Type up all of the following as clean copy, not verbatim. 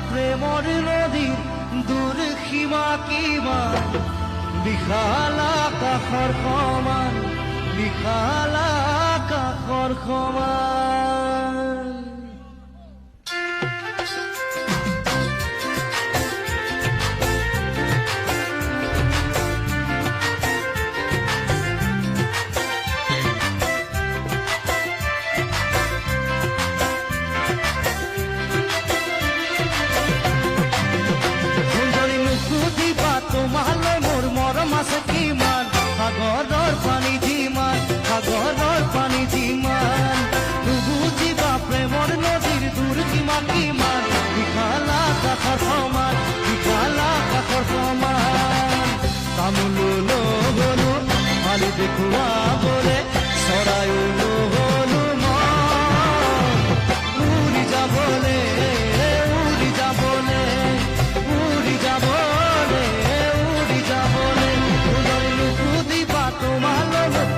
প্ৰেমৰ নদীৰ দূৰ সীমা কিমান, বিশাল আকাশৰ সমান, বিশাল আকাশৰ সমান। তোমালৈ মোৰ মৰম আছে কিমান, সাগৰৰ পানী যিমান, সাগৰৰ পানী যিমান, নুবুজিবা প্ৰেমৰ নদীৰ দূৰ সীমা কিমান, বিশাল আকাশৰ সমান, বিশাল আকাশৰ সমান। তামোলো নহলো মালি দেখুৱাবলে, চৰাইও নহলো মই উৰি যাবলে, উৰি যাবলে, উৰি যাবলে,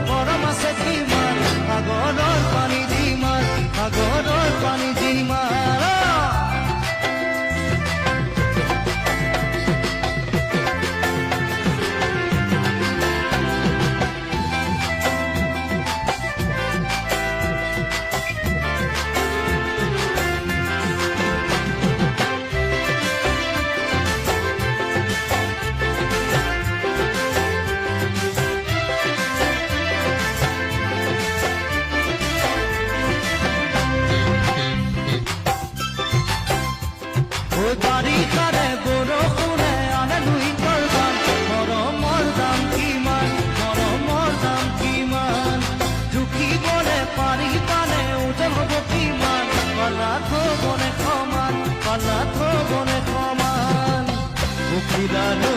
মৰম আছে কিমান, সাগৰৰ পানী যিমান, সাগৰৰ পানী যিমান। বাৰিষাৰে বৰষুণে আনে লুইতৰ গান, মৰমৰ দাম কিমান, মৰমৰ দাম কিমান, জুখিবলে পাৰিবানে ওজন হ'ব কিমান, পালাত হ'বনে সমান, পালাত হ'বনে সমান, উঠিলানো